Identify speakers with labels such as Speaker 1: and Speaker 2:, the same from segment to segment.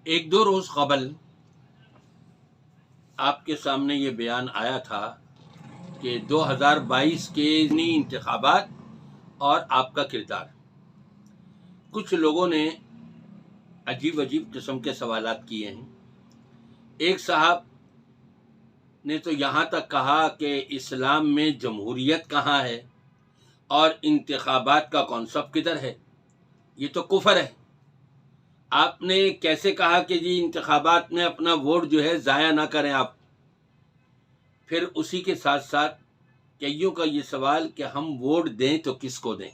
Speaker 1: ایک دو روز قبل آپ کے سامنے یہ بیان آیا تھا کہ 2022 کے انتخابات اور آپ کا کردار. کچھ لوگوں نے عجیب قسم کے سوالات کیے ہیں. ایک صاحب نے تو یہاں تک کہا کہ اسلام میں جمہوریت کہاں ہے اور انتخابات کا کانسیپٹ کدھر ہے، یہ تو کفر ہے. آپ نے کیسے کہا کہ جی انتخابات میں اپنا ووٹ جو ہے ضائع نہ کریں آپ. پھر اسی کے ساتھ ساتھ کئیوں کا یہ سوال کہ ہم ووٹ دیں تو کس کو دیں.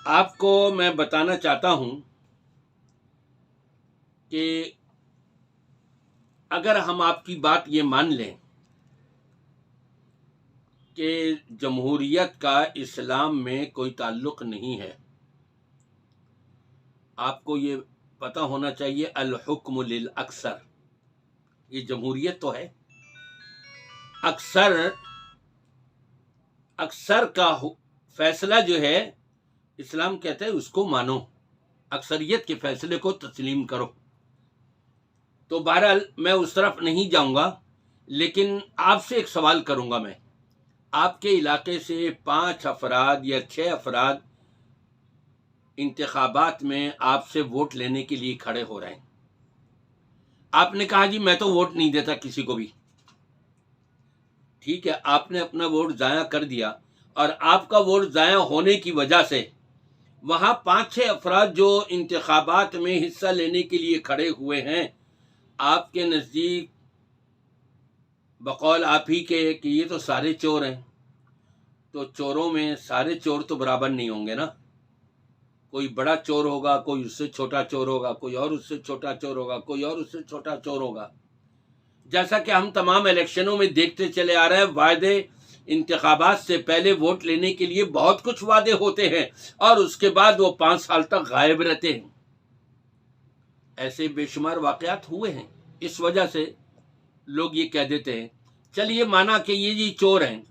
Speaker 1: آپ کو میں بتانا چاہتا ہوں کہ اگر ہم آپ کی بات یہ مان لیں کہ جمہوریت کا اسلام میں کوئی تعلق نہیں ہے، آپ کو یہ پتہ ہونا چاہیے الحکم للاکثر، یہ جمہوریت تو ہے. اکثر کا فیصلہ جو ہے اسلام کہتا ہے اس کو مانو، اکثریت کے فیصلے کو تسلیم کرو. تو بہرحال میں اس طرف نہیں جاؤں گا، لیکن آپ سے ایک سوال کروں گا. میں آپ کے علاقے سے 5 افراد یا 6 افراد انتخابات میں آپ سے ووٹ لینے کے لیے کھڑے ہو رہے ہیں. آپ نے کہا جی میں تو ووٹ نہیں دیتا کسی کو بھی. ٹھیک ہے، آپ نے اپنا ووٹ ضائع کر دیا، اور آپ کا ووٹ ضائع ہونے کی وجہ سے وہاں 5-6 افراد جو انتخابات میں حصہ لینے کے لیے کھڑے ہوئے ہیں، آپ کے نزدیک بقول آپ ہی کے کہ یہ تو سارے چور ہیں. تو چوروں میں سارے چور تو برابر نہیں ہوں گے نا. کوئی بڑا چور ہوگا، کوئی اس سے چھوٹا چور ہوگا، کوئی اور اس سے چھوٹا چور ہوگا، کوئی اور اس سے چھوٹا چور ہوگا. جیسا کہ ہم تمام الیکشنوں میں دیکھتے چلے آ رہے ہیں، وعدے انتخابات سے پہلے ووٹ لینے کے لیے بہت کچھ وعدے ہوتے ہیں اور اس کے بعد وہ 5 سال تک غائب رہتے ہیں. ایسے بے شمار واقعات ہوئے ہیں. اس وجہ سے لوگ یہ کہہ دیتے ہیں چلیے مانا کہ یہ جی چور ہیں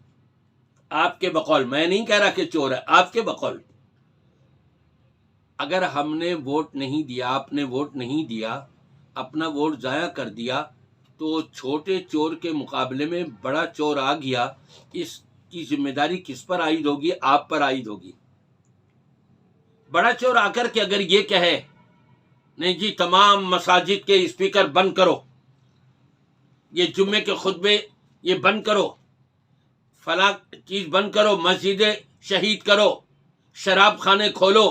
Speaker 1: آپ کے بقول. میں نہیں کہہ رہا کہ چور ہے، آپ کے بقول. اگر ہم نے ووٹ نہیں دیا، آپ نے ووٹ نہیں دیا، اپنا ووٹ ضائع کر دیا، تو چھوٹے چور کے مقابلے میں بڑا چور آ گیا، اس کی ذمہ داری کس پر عائد ہوگی؟ آپ پر عائد ہوگی. بڑا چور آ کر کے اگر یہ کہے نہیں جی تمام مساجد کے اسپیکر بند کرو، یہ جمعے کے خطبے یہ بند کرو، فلاں چیز بند کرو، مسجدیں شہید کرو، شراب خانے کھولو،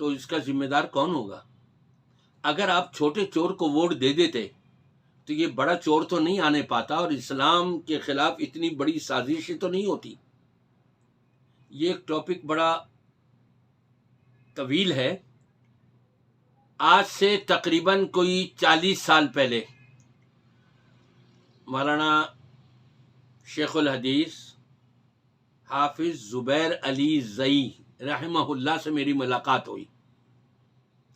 Speaker 1: تو اس کا ذمہ دار کون ہوگا؟ اگر آپ چھوٹے چور کو ووٹ دے دیتے تو یہ بڑا چور تو نہیں آنے پاتا، اور اسلام کے خلاف اتنی بڑی سازشیں تو نہیں ہوتی. یہ ایک ٹاپک بڑا طویل ہے. آج سے تقریباً کوئی 40 سال پہلے مولانا شیخ الحدیث حافظ زبیر علی زئی رحمہ اللہ سے میری ملاقات ہوئی.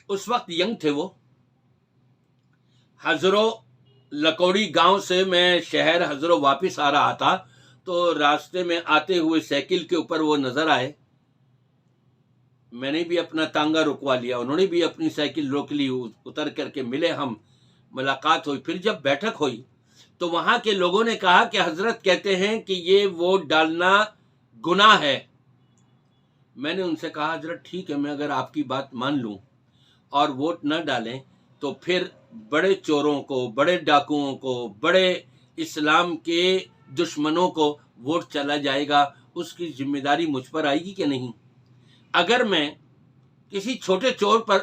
Speaker 1: اس وقت ینگ تھے وہ. ہزرو لکوڑی گاؤں سے میں شہر ہزرو واپس آ رہا تھا، تو راستے میں آتے ہوئے سائیکل کے اوپر وہ نظر آئے. میں نے بھی اپنا تانگا رکوا لیا، انہوں نے بھی اپنی سائیکل روک لی، اتر کر کے ملے، ہم ملاقات ہوئی. پھر جب بیٹھک ہوئی تو وہاں کے لوگوں نے کہا کہ حضرت کہتے ہیں کہ یہ ووٹ ڈالنا گناہ ہے. میں نے ان سے کہا حضرت ٹھیک ہے، میں اگر آپ کی بات مان لوں اور ووٹ نہ ڈالیں تو پھر بڑے چوروں کو، بڑے ڈاکوؤں کو، بڑے اسلام کے دشمنوں کو ووٹ چلا جائے گا، اس کی ذمہ داری مجھ پر آئے گی کہ نہیں؟ اگر میں کسی چھوٹے چور پر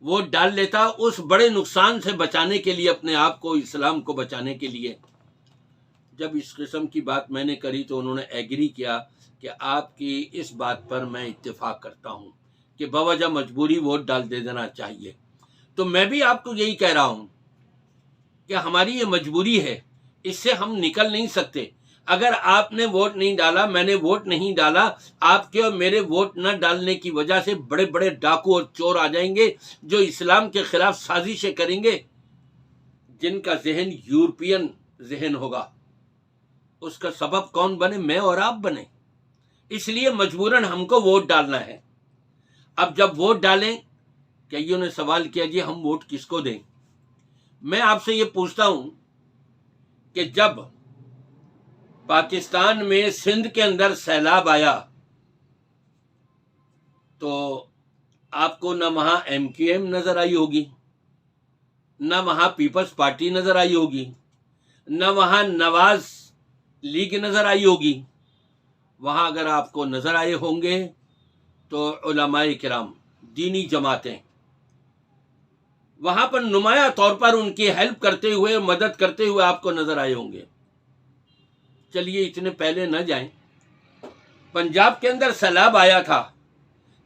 Speaker 1: ووٹ ڈال لیتا اس بڑے نقصان سے بچانے کے لیے، اپنے آپ کو، اسلام کو بچانے کے لیے. جب اس قسم کی بات میں نے کری تو انہوں نے ایگری کیا کہ آپ کی اس بات پر میں اتفاق کرتا ہوں کہ بوجہ مجبوری ووٹ ڈال دے دینا چاہیے. تو میں بھی آپ کو یہی کہہ رہا ہوں کہ ہماری یہ مجبوری ہے، اس سے ہم نکل نہیں سکتے. اگر آپ نے ووٹ نہیں ڈالا، میں نے ووٹ نہیں ڈالا، آپ کے اور میرے ووٹ نہ ڈالنے کی وجہ سے بڑے بڑے ڈاکو اور چور آ جائیں گے جو اسلام کے خلاف سازشیں کریں گے، جن کا ذہن یورپین ذہن ہوگا. اس کا سبب کون بنے؟ میں اور آپ بنے. اس لیے مجبوراً ہم کو ووٹ ڈالنا ہے. اب جب ووٹ ڈالیں کئیوں نے سوال کیا جی ہم ووٹ کس کو دیں؟ میں آپ سے یہ پوچھتا ہوں کہ جب پاکستان میں سندھ کے اندر سیلاب آیا تو آپ کو نہ وہاں ایم کیو ایم نظر آئی ہوگی، نہ وہاں پیپلز پارٹی نظر آئی ہوگی، نہ وہاں نواز لیگ نظر آئی ہوگی۔ وہاں اگر آپ کو نظر آئے ہوں گے تو علماء کرام، دینی جماعتیں وہاں پر نمایاں طور پر ان کی ہیلپ کرتے ہوئے، مدد کرتے ہوئے آپ کو نظر آئے ہوں گے۔ چلیے اتنے پہلے نہ جائیں، پنجاب کے اندر سیلاب آیا تھا،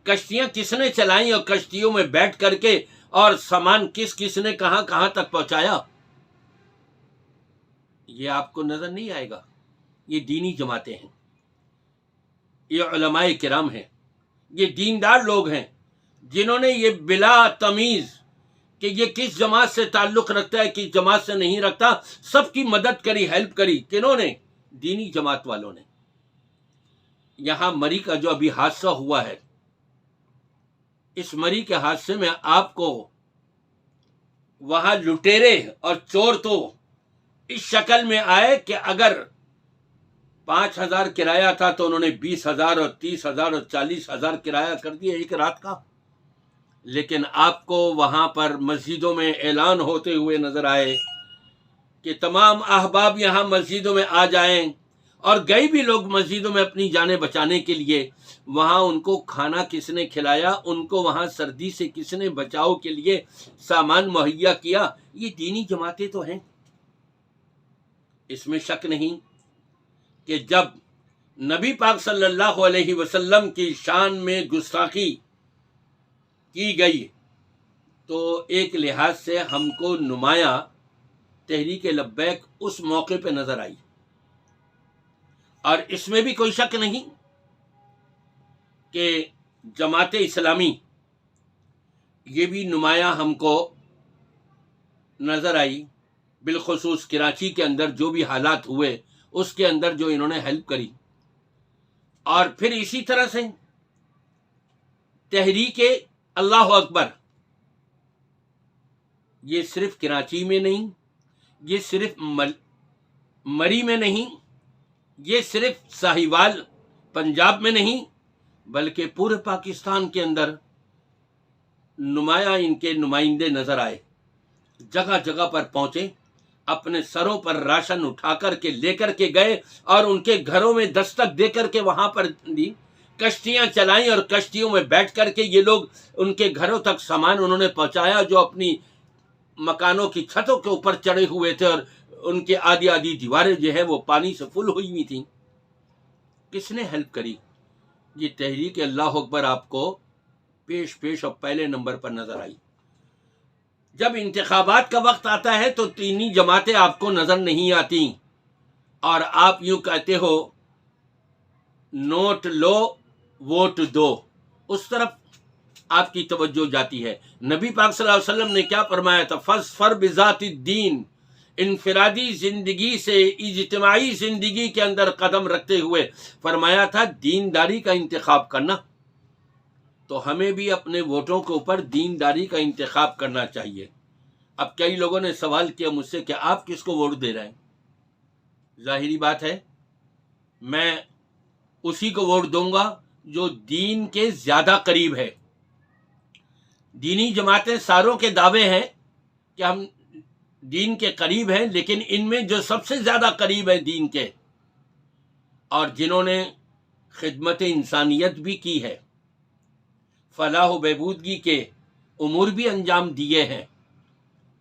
Speaker 1: کشتیاں کس نے چلائیں اور کشتیوں میں بیٹھ کر کے اور سامان کس کس نے کہاں کہاں تک پہنچایا، یہ آپ کو نظر نہیں آئے گا۔ یہ دینی جماعتیں ہیں، یہ علماء کرام ہیں، یہ دیندار لوگ ہیں جنہوں نے یہ بلا تمیز کہ یہ کس جماعت سے تعلق رکھتا ہے کس جماعت سے نہیں رکھتا، سب کی مدد کری، ہیلپ کری۔ کنہوں نے؟ دینی جماعت والوں نے۔ یہاں مری کا جو ابھی حادثہ ہوا ہے، اس مری کے حادثے میں آپ کو وہاں لٹیرے اور چور تو اس شکل میں آئے کہ اگر 5,000 کرایہ تھا تو انہوں نے 20,000 اور 30,000 اور 40,000 کرایہ کر دیا ایک رات کا۔ لیکن آپ کو وہاں پر مسجدوں میں اعلان ہوتے ہوئے نظر آئے کہ تمام احباب یہاں مسجدوں میں آ جائیں، اور گئے بھی لوگ مسجدوں میں اپنی جانیں بچانے کے لیے۔ وہاں ان کو کھانا کس نے کھلایا، ان کو وہاں سردی سے کس نے بچاؤ کے لیے سامان مہیا کیا؟ یہ دینی جماعتیں تو ہیں۔ اس میں شک نہیں کہ جب نبی پاک صلی اللہ علیہ وسلم کی شان میں گستاخی کی گئی تو ایک لحاظ سے ہم کو نمایاں تحریک لبیک اس موقع پہ نظر آئی، اور اس میں بھی کوئی شک نہیں کہ جماعت اسلامی یہ بھی نمایاں ہم کو نظر آئی، بالخصوص کراچی کے اندر جو بھی حالات ہوئے اس کے اندر جو انہوں نے ہیلپ کری۔ اور پھر اسی طرح سے تحریک اللہ اکبر، یہ صرف کراچی میں نہیں، یہ صرف مری میں نہیں، یہ صرف ساہیوال پنجاب میں نہیں، بلکہ پورے پاکستان کے اندر نمایاں ان کے نمائندے نظر آئے، جگہ جگہ پر پہنچے، اپنے سروں پر راشن اٹھا کر کے لے کر کے گئے اور ان کے گھروں میں دستک دے کر کے وہاں پر دی، کشتیاں چلائیں اور کشتیوں میں بیٹھ کر کے یہ لوگ ان کے گھروں تک سامان انہوں نے پہنچایا، جو اپنی مکانوں کی چھتوں کے اوپر چڑھے ہوئے تھے اور ان کے آدھی آدھی دیواریں جو ہے وہ پانی سے فل ہوئی ہوئی تھیں۔ کس نے ہیلپ کری؟ یہ تحریک اللہ اکبر آپ کو پیش اور پہلے نمبر پر نظر آئی۔ جب انتخابات کا وقت آتا ہے تو دینی جماعتیں آپ کو نظر نہیں آتی، اور آپ یوں کہتے ہو نوٹ لو ووٹ دو، اس طرف آپ کی توجہ جاتی ہے۔ نبی پاک صلی اللہ علیہ وسلم نے کیا فرمایا تھا؟ فَاظْفَرْ بِذَاتِ الدِّينِ، انفرادی زندگی سے اجتماعی زندگی کے اندر قدم رکھتے ہوئے فرمایا تھا دینداری کا انتخاب کرنا۔ تو ہمیں بھی اپنے ووٹوں کے اوپر دینداری کا انتخاب کرنا چاہیے۔ اب کئی لوگوں نے سوال کیا مجھ سے کہ آپ کس کو ووٹ دے رہے ہیں؟ ظاہری بات ہے میں اسی کو ووٹ دوں گا جو دین کے زیادہ قریب ہے۔ دینی جماعتیں ساروں کے دعوے ہیں کہ ہم دین کے قریب ہیں، لیکن ان میں جو سب سے زیادہ قریب ہے دین کے، اور جنہوں نے خدمت انسانیت بھی کی ہے، فلاح و بہبودگی کے امور بھی انجام دیے ہیں،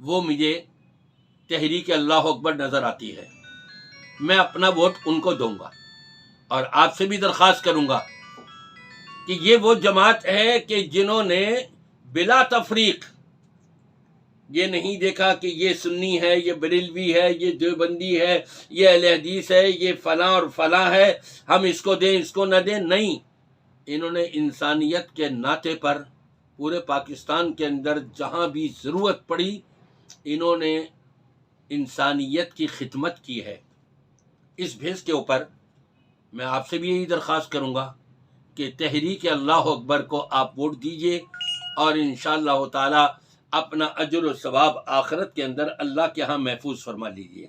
Speaker 1: وہ مجھے تحریک اللہ اکبر نظر آتی ہے۔ میں اپنا ووٹ ان کو دوں گا، اور آپ سے بھی درخواست کروں گا کہ یہ وہ جماعت ہے کہ جنہوں نے بلا تفریق یہ نہیں دیکھا کہ یہ سنی ہے، یہ بریلوی ہے، یہ دیوبندی ہے، یہ اہل حدیث ہے، یہ فلاں اور فلاں ہے، ہم اس کو دیں اس کو نہ دیں، نہیں، انہوں نے انسانیت کے ناطے پر پورے پاکستان کے اندر جہاں بھی ضرورت پڑی انہوں نے انسانیت کی خدمت کی ہے۔ اس بھیس کے اوپر میں آپ سے بھی یہی درخواست کروں گا کہ تحریک اللہ اکبر کو آپ ووٹ دیجئے، اور انشاءاللہ تعالی اپنا اجر و ثواب آخرت کے اندر اللہ کے ہاں محفوظ فرما لیجیے.